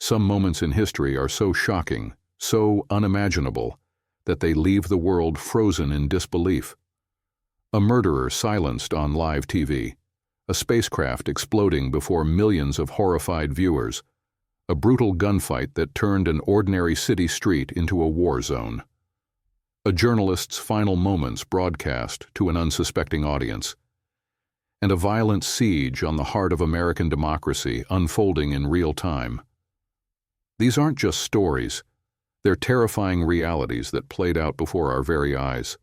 Some moments in history are so shocking, so unimaginable, that they leave the world frozen in disbelief. A murderer silenced on live TV, a spacecraft exploding before millions of horrified viewers, a brutal gunfight that turned an ordinary city street into a war zone, a journalist's final moments broadcast to an unsuspecting audience, and a violent siege on the heart of American democracy unfolding in real time. These aren't just stories, they're terrifying realities that played out before our very eyes.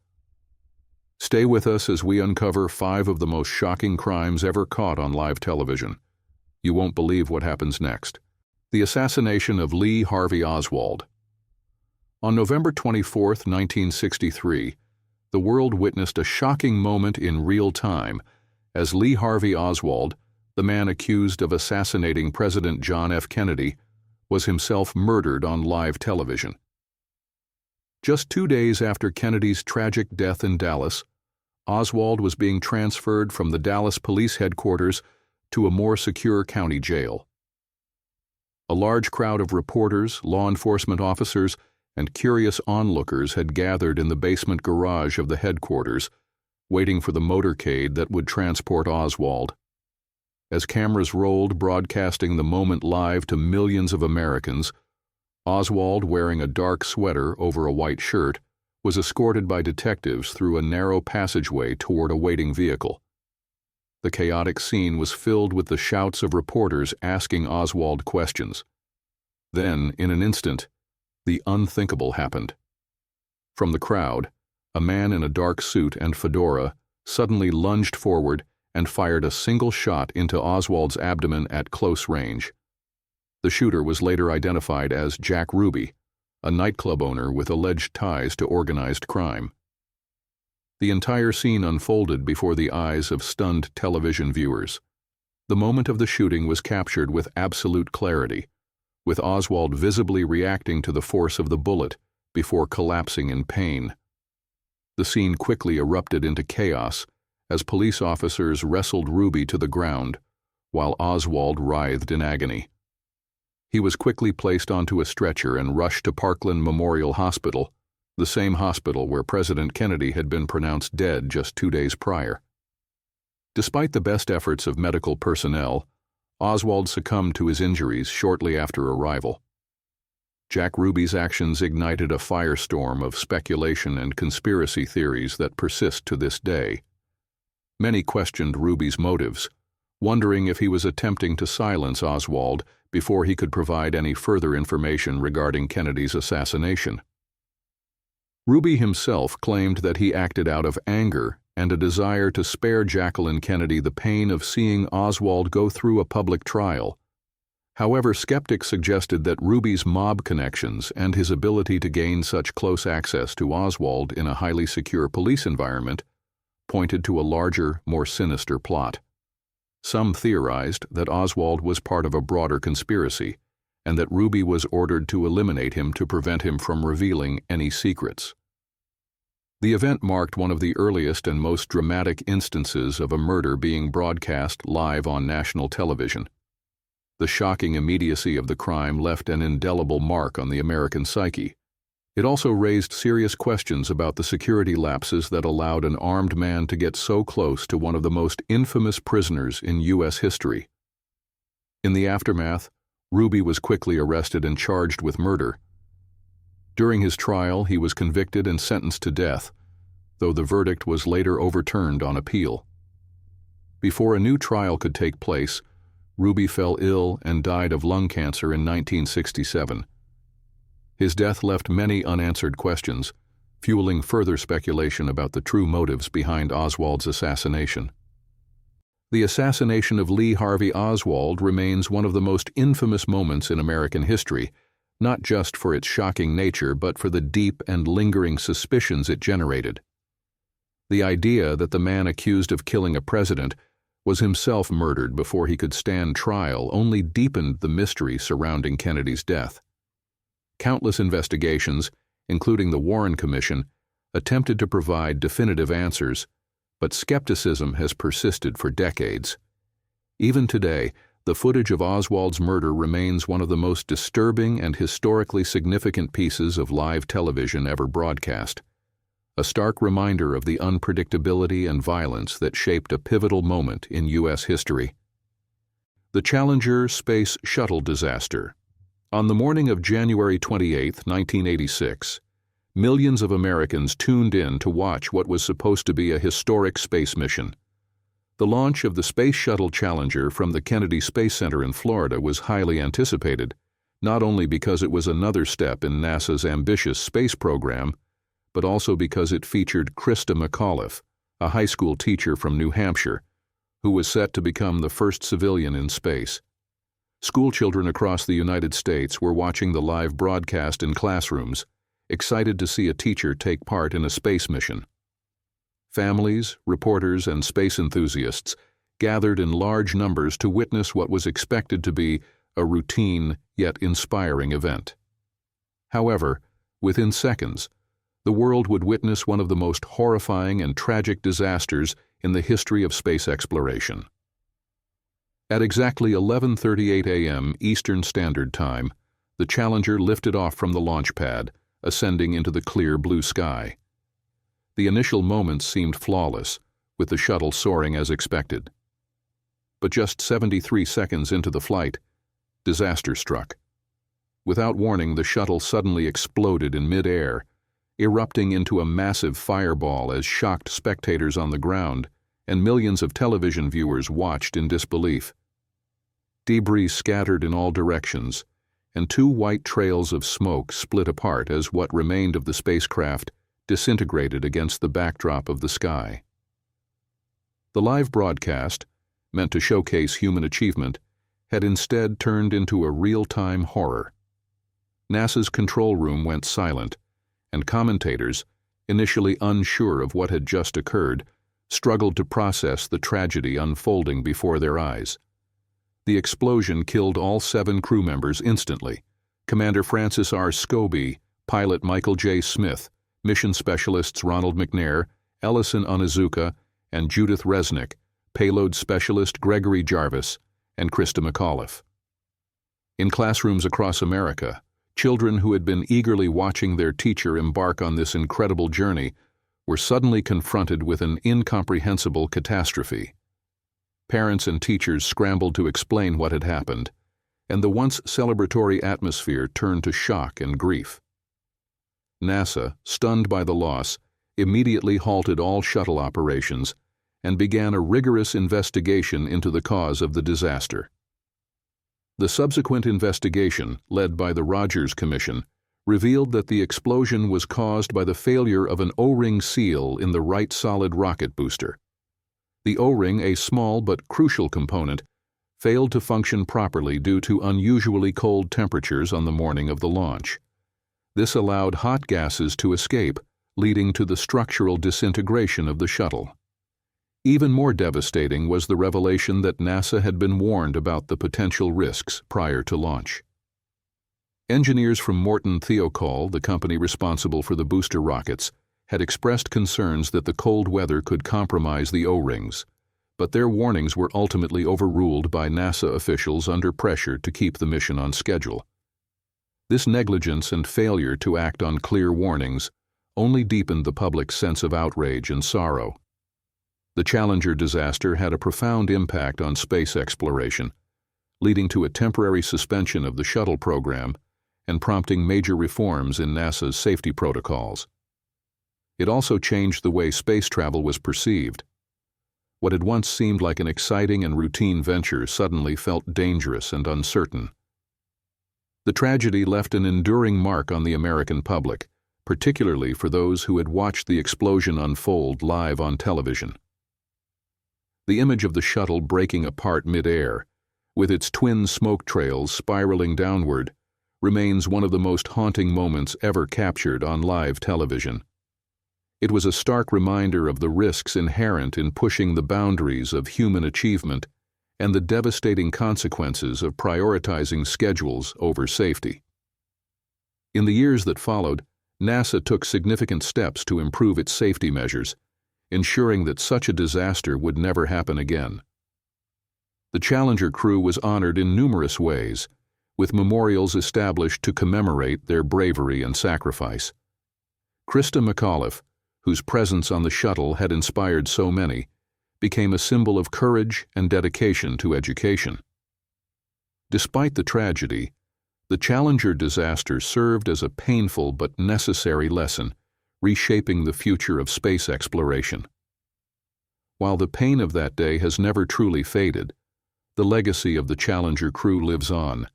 Stay with us as we uncover 5 of the most shocking crimes ever caught on live television. You won't believe what happens next. The assassination of Lee Harvey Oswald. On November 24, 1963, the world witnessed a shocking moment in real time as Lee Harvey Oswald, the man accused of assassinating President John F. Kennedy, was himself murdered on live television. Just 2 days after Kennedy's tragic death in Dallas, Oswald was being transferred from the Dallas police headquarters to a more secure county jail. A large crowd of reporters, law enforcement officers, and curious onlookers had gathered in the basement garage of the headquarters, waiting for the motorcade that would transport Oswald. As cameras rolled, broadcasting the moment live to millions of Americans, Oswald, wearing a dark sweater over a white shirt, was escorted by detectives through a narrow passageway toward a waiting vehicle. The chaotic scene was filled with the shouts of reporters asking Oswald questions. Then, in an instant, the unthinkable happened. From the crowd, a man in a dark suit and fedora suddenly lunged forward and fired a single shot into Oswald's abdomen at close range. The shooter was later identified as Jack Ruby, a nightclub owner with alleged ties to organized crime. The entire scene unfolded before the eyes of stunned television viewers. The moment of the shooting was captured with absolute clarity, with Oswald visibly reacting to the force of the bullet before collapsing in pain. The scene quickly erupted into chaos as police officers wrestled Ruby to the ground, while Oswald writhed in agony. He was quickly placed onto a stretcher and rushed to Parkland Memorial Hospital, the same hospital where President Kennedy had been pronounced dead just 2 days prior. Despite the best efforts of medical personnel, Oswald succumbed to his injuries shortly after arrival. Jack Ruby's actions ignited a firestorm of speculation and conspiracy theories that persist to this day. Many questioned Ruby's motives, wondering if he was attempting to silence Oswald before he could provide any further information regarding Kennedy's assassination. Ruby himself claimed that he acted out of anger and a desire to spare Jacqueline Kennedy the pain of seeing Oswald go through a public trial. However, skeptics suggested that Ruby's mob connections and his ability to gain such close access to Oswald in a highly secure police environment pointed to a larger, more sinister plot. Some theorized that Oswald was part of a broader conspiracy, and that Ruby was ordered to eliminate him to prevent him from revealing any secrets. The event marked one of the earliest and most dramatic instances of a murder being broadcast live on national television. The shocking immediacy of the crime left an indelible mark on the American psyche. It also raised serious questions about the security lapses that allowed an armed man to get so close to one of the most infamous prisoners in U.S. history. In the aftermath, Ruby was quickly arrested and charged with murder. During his trial, he was convicted and sentenced to death, though the verdict was later overturned on appeal. Before a new trial could take place, Ruby fell ill and died of lung cancer in 1967. His death left many unanswered questions, fueling further speculation about the true motives behind Oswald's assassination. The assassination of Lee Harvey Oswald remains one of the most infamous moments in American history, not just for its shocking nature but for the deep and lingering suspicions it generated. The idea that the man accused of killing a president was himself murdered before he could stand trial only deepened the mystery surrounding Kennedy's death. Countless investigations, including the Warren Commission, attempted to provide definitive answers, but skepticism has persisted for decades. Even today, the footage of Oswald's murder remains one of the most disturbing and historically significant pieces of live television ever broadcast, a stark reminder of the unpredictability and violence that shaped a pivotal moment in U.S. history. The Challenger Space Shuttle Disaster. On the morning of January 28, 1986, millions of Americans tuned in to watch what was supposed to be a historic space mission. The launch of the Space Shuttle Challenger from the Kennedy Space Center in Florida was highly anticipated, not only because it was another step in NASA's ambitious space program, but also because it featured Christa McAuliffe, a high school teacher from New Hampshire, who was set to become the first civilian in space. Schoolchildren across the United States were watching the live broadcast in classrooms, excited to see a teacher take part in a space mission. Families, reporters, and space enthusiasts gathered in large numbers to witness what was expected to be a routine yet inspiring event. However, within seconds, the world would witness one of the most horrifying and tragic disasters in the history of space exploration. At exactly 11:38 a.m. Eastern Standard Time, the Challenger lifted off from the launch pad, ascending into the clear blue sky. The initial moments seemed flawless, with the shuttle soaring as expected. But just 73 seconds into the flight, disaster struck. Without warning, the shuttle suddenly exploded in mid-air, erupting into a massive fireball as shocked spectators on the ground and millions of television viewers watched in disbelief. Debris scattered in all directions, and two white trails of smoke split apart as what remained of the spacecraft disintegrated against the backdrop of the sky. The live broadcast, meant to showcase human achievement, had instead turned into a real-time horror. NASA's control room went silent, and commentators, initially unsure of what had just occurred, struggled to process the tragedy unfolding before their eyes. The explosion killed all 7 crew members instantly: Commander Francis R. Scobie, pilot Michael J. Smith, mission specialists Ronald McNair, Alison Onizuka, and Judith Resnick, payload specialist Gregory Jarvis, and Christa McAuliffe. In classrooms across America, children who had been eagerly watching their teacher embark on this incredible journey were suddenly confronted with an incomprehensible catastrophe. Parents and teachers scrambled to explain what had happened, and the once celebratory atmosphere turned to shock and grief. NASA, stunned by the loss, immediately halted all shuttle operations and began a rigorous investigation into the cause of the disaster. The subsequent investigation, led by the Rogers Commission, revealed that the explosion was caused by the failure of an O-ring seal in the right solid rocket booster. The O-ring, a small but crucial component, failed to function properly due to unusually cold temperatures on the morning of the launch. This allowed hot gases to escape, leading to the structural disintegration of the shuttle. Even more devastating was the revelation that NASA had been warned about the potential risks prior to launch. Engineers from Morton Thiokol, the company responsible for the booster rockets, had expressed concerns that the cold weather could compromise the O-rings, but their warnings were ultimately overruled by NASA officials under pressure to keep the mission on schedule. This negligence and failure to act on clear warnings only deepened the public's sense of outrage and sorrow. The Challenger disaster had a profound impact on space exploration, leading to a temporary suspension of the shuttle program and prompting major reforms in NASA's safety protocols. It also changed the way space travel was perceived. What had once seemed like an exciting and routine venture suddenly felt dangerous and uncertain. The tragedy left an enduring mark on the American public, particularly for those who had watched the explosion unfold live on television. The image of the shuttle breaking apart mid-air, with its twin smoke trails spiraling downward, remains one of the most haunting moments ever captured on live television. It was a stark reminder of the risks inherent in pushing the boundaries of human achievement and the devastating consequences of prioritizing schedules over safety. In the years that followed, NASA took significant steps to improve its safety measures, ensuring that such a disaster would never happen again. The Challenger crew was honored in numerous ways, with memorials established to commemorate their bravery and sacrifice. Krista McAuliffe, whose presence on the shuttle had inspired so many, became a symbol of courage and dedication to education. Despite the tragedy, the Challenger disaster served as a painful but necessary lesson, reshaping the future of space exploration. While the pain of that day has never truly faded, the legacy of the Challenger crew lives on,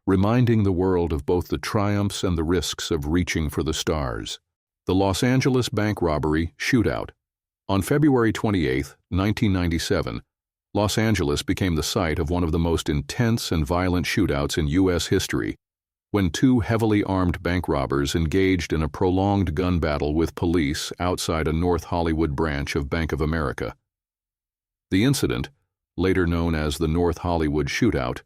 reminding the world of both the triumphs and the risks of reaching for the stars. The Los Angeles bank robbery shootout. On February 28, 1997, Los Angeles became the site of one of the most intense and violent shootouts in U.S. history, when two heavily armed bank robbers engaged in a prolonged gun battle with police outside a North Hollywood branch of Bank of America. The incident, later known as the North Hollywood Shootout,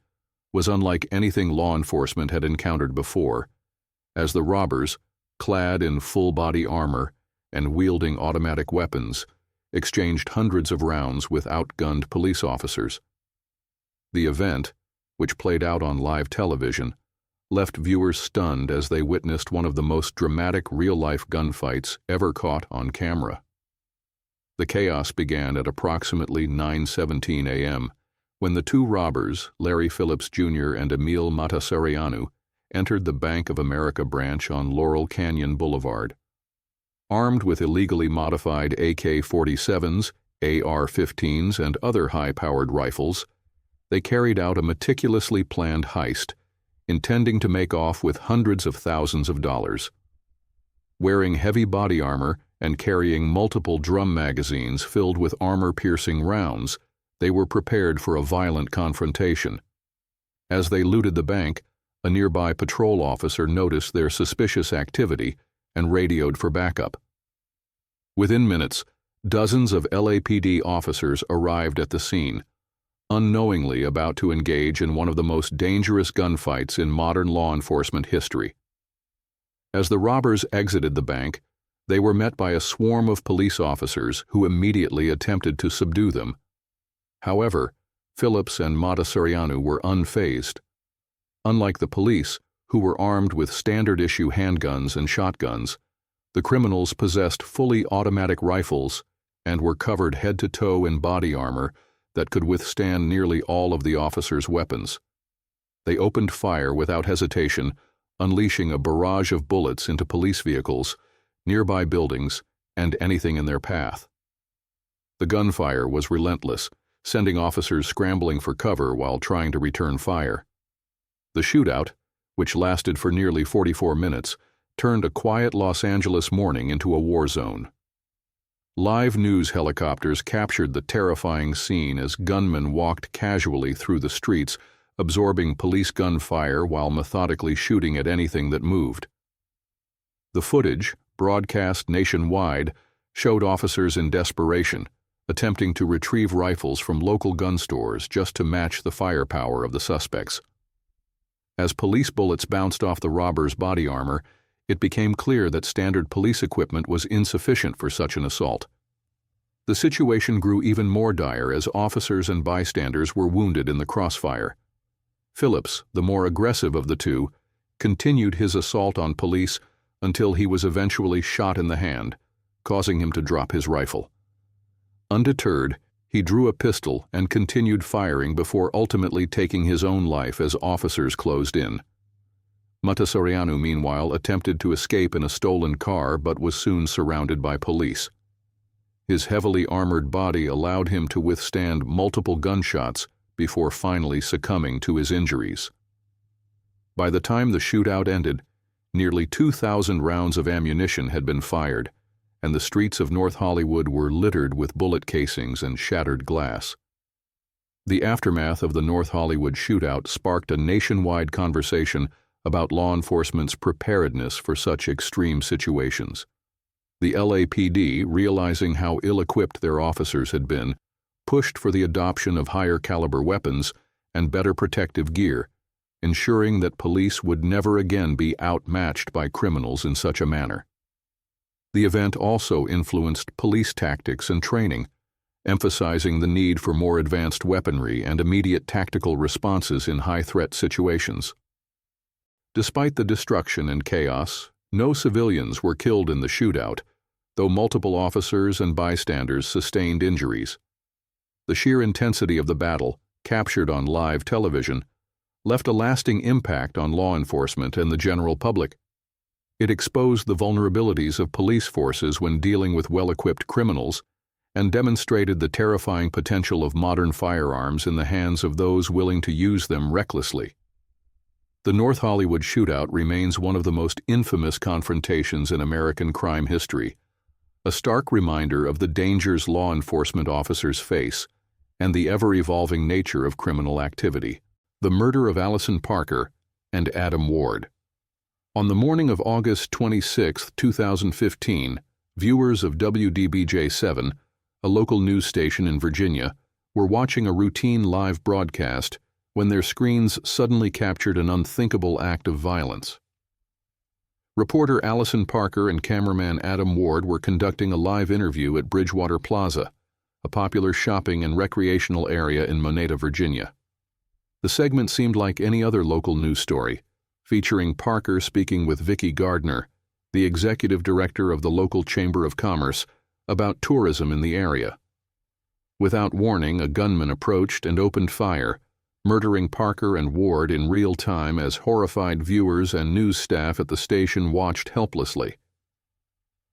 was unlike anything law enforcement had encountered before, as the robbers, clad in full-body armor and wielding automatic weapons, exchanged hundreds of rounds with outgunned police officers. The event, which played out on live television, left viewers stunned as they witnessed one of the most dramatic real-life gunfights ever caught on camera. The chaos began at approximately 9:17 a.m., when the two robbers, Larry Phillips Jr. and Emil Matasareanu, entered the Bank of America branch on Laurel Canyon Boulevard. Armed with illegally modified AK-47s, AR-15s, and other high-powered rifles, they carried out a meticulously planned heist, intending to make off with hundreds of thousands of dollars. Wearing heavy body armor and carrying multiple drum magazines filled with armor-piercing rounds, they were prepared for a violent confrontation. As they looted the bank, a nearby patrol officer noticed their suspicious activity and radioed for backup. Within minutes, dozens of LAPD officers arrived at the scene, unknowingly about to engage in one of the most dangerous gunfights in modern law enforcement history. As the robbers exited the bank, they were met by a swarm of police officers who immediately attempted to subdue them. However, Phillips and Matasareanu were unfazed. Unlike the police, who were armed with standard-issue handguns and shotguns, the criminals possessed fully automatic rifles and were covered head to toe in body armor that could withstand nearly all of the officers' weapons. They opened fire without hesitation, unleashing a barrage of bullets into police vehicles, nearby buildings, and anything in their path. The gunfire was relentless, sending officers scrambling for cover while trying to return fire. The shootout, which lasted for nearly 44 minutes, turned a quiet Los Angeles morning into a war zone. Live news helicopters captured the terrifying scene as gunmen walked casually through the streets, absorbing police gunfire while methodically shooting at anything that moved. The footage, broadcast nationwide, showed officers in desperation, attempting to retrieve rifles from local gun stores just to match the firepower of the suspects. As police bullets bounced off the robbers' body armor, it became clear that standard police equipment was insufficient for such an assault. The situation grew even more dire as officers and bystanders were wounded in the crossfire. Phillips, the more aggressive of the two, continued his assault on police until he was eventually shot in the hand, causing him to drop his rifle. Undeterred, he drew a pistol and continued firing before ultimately taking his own life as officers closed in. Matasareanu, meanwhile, attempted to escape in a stolen car but was soon surrounded by police. His heavily armored body allowed him to withstand multiple gunshots before finally succumbing to his injuries. By the time the shootout ended, nearly 2,000 rounds of ammunition had been fired, and the streets of North Hollywood were littered with bullet casings and shattered glass. The aftermath of the North Hollywood shootout sparked a nationwide conversation about law enforcement's preparedness for such extreme situations. The LAPD, realizing how ill-equipped their officers had been, pushed for the adoption of higher-caliber weapons and better protective gear, ensuring that police would never again be outmatched by criminals in such a manner. The event also influenced police tactics and training, emphasizing the need for more advanced weaponry and immediate tactical responses in high-threat situations. Despite the destruction and chaos, no civilians were killed in the shootout, though multiple officers and bystanders sustained injuries. The sheer intensity of the battle, captured on live television, left a lasting impact on law enforcement and the general public. It exposed the vulnerabilities of police forces when dealing with well-equipped criminals and demonstrated the terrifying potential of modern firearms in the hands of those willing to use them recklessly. The North Hollywood shootout remains one of the most infamous confrontations in American crime history, a stark reminder of the dangers law enforcement officers face and the ever-evolving nature of criminal activity. The murder of Alison Parker and Adam Ward. On the morning of August 26, 2015, viewers of WDBJ-7, a local news station in Virginia, were watching a routine live broadcast when their screens suddenly captured an unthinkable act of violence. Reporter Alison Parker and cameraman Adam Ward were conducting a live interview at Bridgewater Plaza, a popular shopping and recreational area in Moneta, Virginia. The segment seemed like any other local news story, featuring Parker speaking with Vicki Gardner, the executive director of the local Chamber of Commerce, about tourism in the area. Without warning, a gunman approached and opened fire, murdering Parker and Ward in real time as horrified viewers and news staff at the station watched helplessly.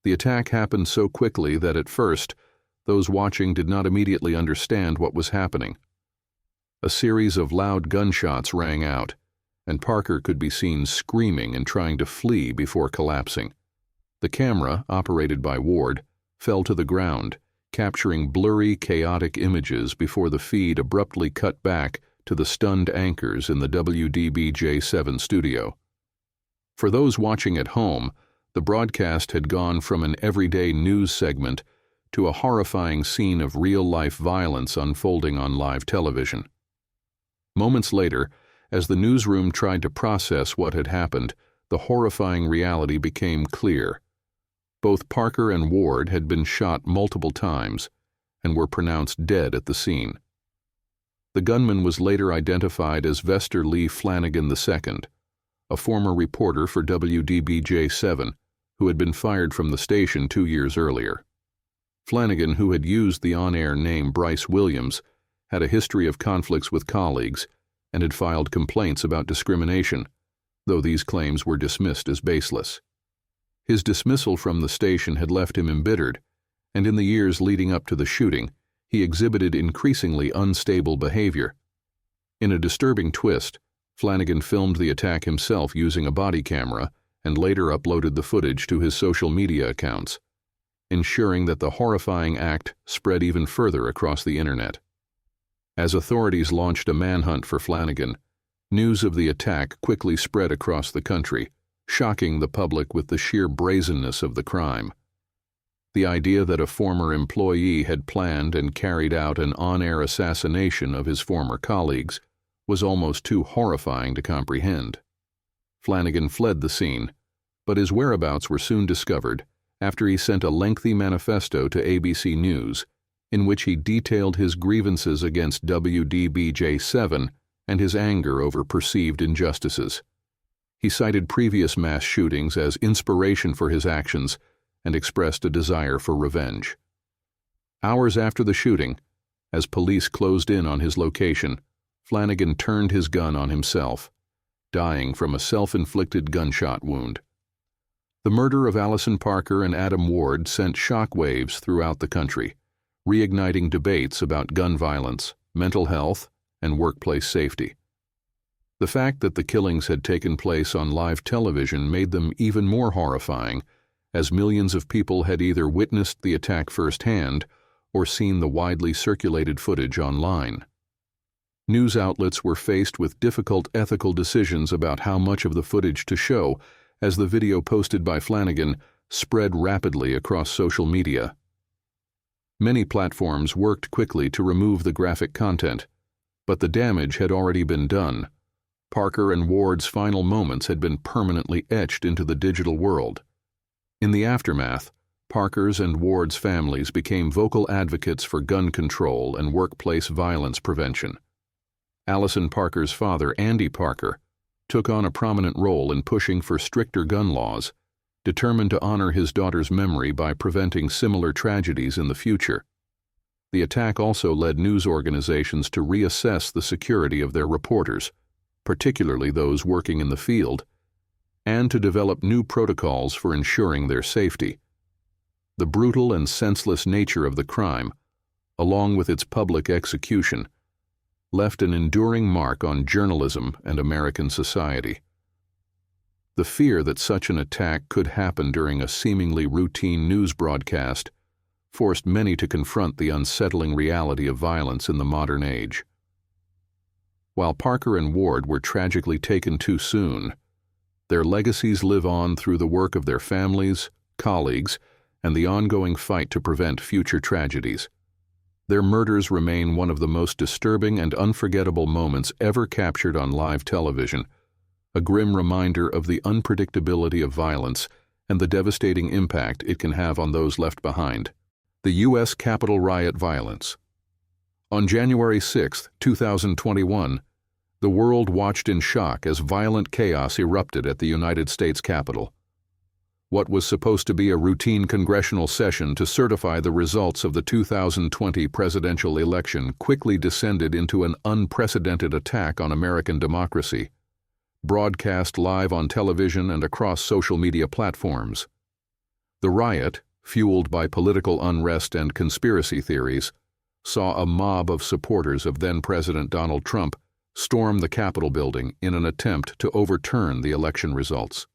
The attack happened so quickly that at first, those watching did not immediately understand what was happening. A series of loud gunshots rang out, and Parker could be seen screaming and trying to flee before collapsing. The camera, operated by Ward, fell to the ground, capturing blurry, chaotic images before the feed abruptly cut back to the stunned anchors in the WDBJ-7 studio. For those watching at home, the broadcast had gone from an everyday news segment to a horrifying scene of real-life violence unfolding on live television. Moments later, as the newsroom tried to process what had happened, the horrifying reality became clear. Both Parker and Ward had been shot multiple times and were pronounced dead at the scene. The gunman was later identified as Vester Lee Flanagan II, a former reporter for WDBJ-7, who had been fired from the station 2 years earlier. Flanagan, who had used the on-air name Bryce Williams, had a history of conflicts with colleagues and had filed complaints about discrimination, though these claims were dismissed as baseless. His dismissal from the station had left him embittered, and in the years leading up to the shooting, he exhibited increasingly unstable behavior. In a disturbing twist, Flanagan filmed the attack himself using a body camera and later uploaded the footage to his social media accounts, ensuring that the horrifying act spread even further across the internet. As authorities launched a manhunt for Flanagan, news of the attack quickly spread across the country, shocking the public with the sheer brazenness of the crime. The idea that a former employee had planned and carried out an on-air assassination of his former colleagues was almost too horrifying to comprehend. Flanagan fled the scene, but his whereabouts were soon discovered after he sent a lengthy manifesto to ABC News in which he detailed his grievances against WDBJ-7 and his anger over perceived injustices. He cited previous mass shootings as inspiration for his actions and expressed a desire for revenge. Hours after the shooting, as police closed in on his location, Flanagan turned his gun on himself, dying from a self-inflicted gunshot wound. The murder of Alison Parker and Adam Ward sent shockwaves throughout the country, reigniting debates about gun violence, mental health, and workplace safety. The fact that the killings had taken place on live television made them even more horrifying, as millions of people had either witnessed the attack firsthand or seen the widely circulated footage online. News outlets were faced with difficult ethical decisions about how much of the footage to show, as the video posted by Flanagan spread rapidly across social media. Many platforms worked quickly to remove the graphic content, but the damage had already been done. Parker and Ward's final moments had been permanently etched into the digital world. In the aftermath, Parker's and Ward's families became vocal advocates for gun control and workplace violence prevention. Alison Parker's father, Andy Parker, took on a prominent role in pushing for stricter gun laws, determined to honor his daughter's memory by preventing similar tragedies in the future. The attack also led news organizations to reassess the security of their reporters, particularly those working in the field, and to develop new protocols for ensuring their safety. The brutal and senseless nature of the crime, along with its public execution, left an enduring mark on journalism and American society. The fear that such an attack could happen during a seemingly routine news broadcast forced many to confront the unsettling reality of violence in the modern age. While Parker and Ward were tragically taken too soon, their legacies live on through the work of their families, colleagues, and the ongoing fight to prevent future tragedies. Their murders remain one of the most disturbing and unforgettable moments ever captured on live television, a grim reminder of the unpredictability of violence and the devastating impact it can have on those left behind. The U.S. Capitol riot violence. On January 6, 2021, the world watched in shock as violent chaos erupted at the United States Capitol. What was supposed to be a routine congressional session to certify the results of the 2020 presidential election quickly descended into an unprecedented attack on American democracy, broadcast live on television and across social media platforms. The riot, fueled by political unrest and conspiracy theories, saw a mob of supporters of then-President Donald Trump storm the Capitol building in an attempt to overturn the election results.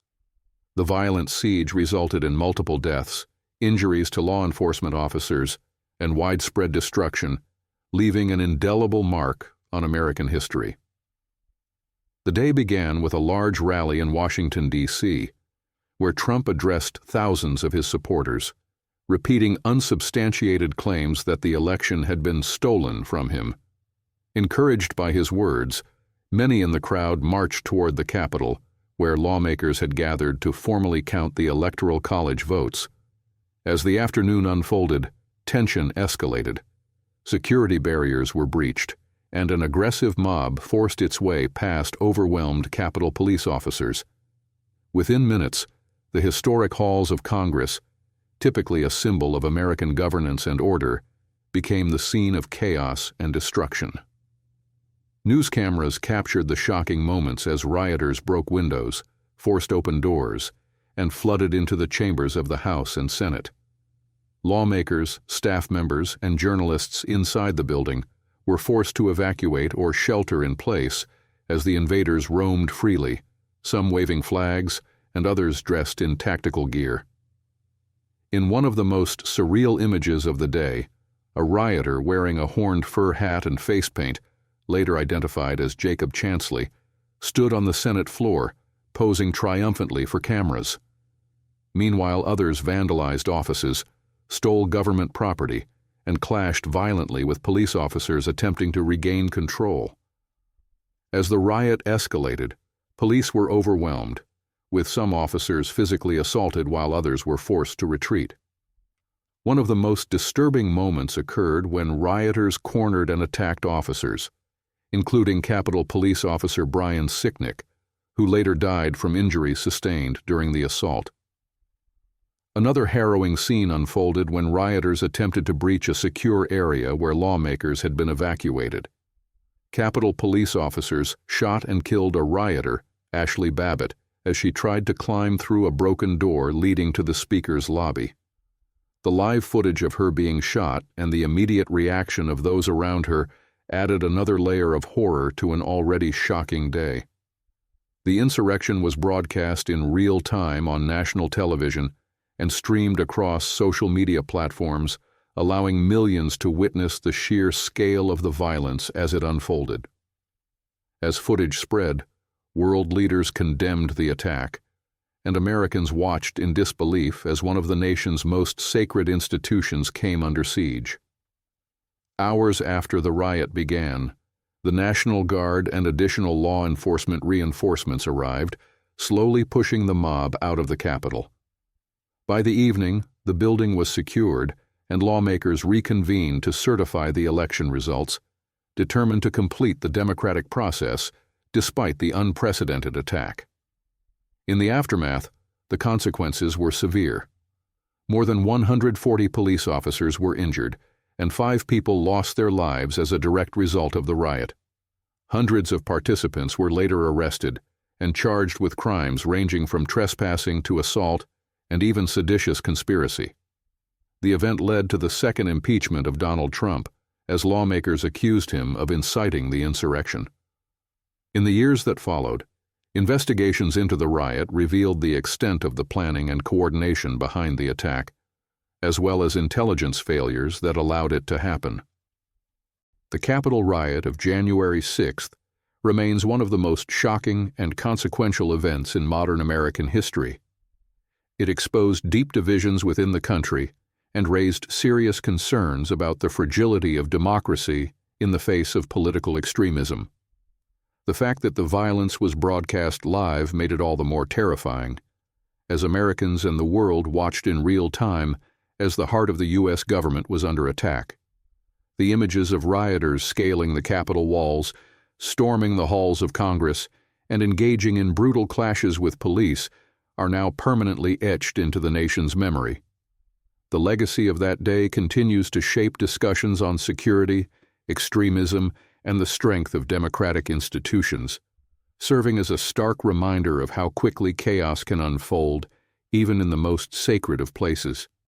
The violent siege resulted in multiple deaths, injuries to law enforcement officers, and widespread destruction, leaving an indelible mark on American history. The day began with a large rally in Washington, D.C., where Trump addressed thousands of his supporters, repeating unsubstantiated claims that the election had been stolen from him. Encouraged by his words, many in the crowd marched toward the Capitol, where lawmakers had gathered to formally count the Electoral College votes. As the afternoon unfolded, tension escalated. Security barriers were breached, and an aggressive mob forced its way past overwhelmed Capitol police officers. Within minutes, the historic halls of Congress, typically a symbol of American governance and order, became the scene of chaos and destruction. News cameras captured the shocking moments as rioters broke windows, forced open doors, and flooded into the chambers of the House and Senate. Lawmakers, staff members, and journalists inside the building were forced to evacuate or shelter in place as the invaders roamed freely, some waving flags and others dressed in tactical gear. In one of the most surreal images of the day, a rioter wearing a horned fur hat and face paint, later identified as Jacob Chansley, stood on the Senate floor, posing triumphantly for cameras. Meanwhile, others vandalized offices, stole government property, and clashed violently with police officers attempting to regain control. As the riot escalated, police were overwhelmed, with some officers physically assaulted while others were forced to retreat. One of the most disturbing moments occurred when rioters cornered and attacked officers, including Capitol Police Officer Brian Sicknick, who later died from injuries sustained during the assault. Another harrowing scene unfolded when rioters attempted to breach a secure area where lawmakers had been evacuated. Capitol police officers shot and killed a rioter, Ashley Babbitt, as she tried to climb through a broken door leading to the Speaker's lobby. The live footage of her being shot and the immediate reaction of those around her added another layer of horror to an already shocking day. The insurrection was broadcast in real time on national television and streamed across social media platforms, allowing millions to witness the sheer scale of the violence as it unfolded. As footage spread, world leaders condemned the attack, and Americans watched in disbelief as one of the nation's most sacred institutions came under siege. Hours after the riot began, the National Guard and additional law enforcement reinforcements arrived, slowly pushing the mob out of the Capitol. By the evening, the building was secured and lawmakers reconvened to certify the election results, determined to complete the democratic process despite the unprecedented attack. In the aftermath, the consequences were severe. More than 140 police officers were injured, and 5 people lost their lives as a direct result of the riot. Hundreds of participants were later arrested and charged with crimes ranging from trespassing to assault and even seditious conspiracy. The event led to the second impeachment of Donald Trump, as lawmakers accused him of inciting the insurrection. In the years that followed, investigations into the riot revealed the extent of the planning and coordination behind the attack, as well as intelligence failures that allowed it to happen. The Capitol riot of January 6th remains one of the most shocking and consequential events in modern American history. It exposed deep divisions within the country and raised serious concerns about the fragility of democracy in the face of political extremism. The fact that the violence was broadcast live made it all the more terrifying, as Americans and the world watched in real time as the heart of the U.S. government was under attack. The images of rioters scaling the Capitol walls, storming the halls of Congress, and engaging in brutal clashes with police are now permanently etched into the nation's memory. The legacy of that day continues to shape discussions on security, extremism, and the strength of democratic institutions, serving as a stark reminder of how quickly chaos can unfold, even in the most sacred of places.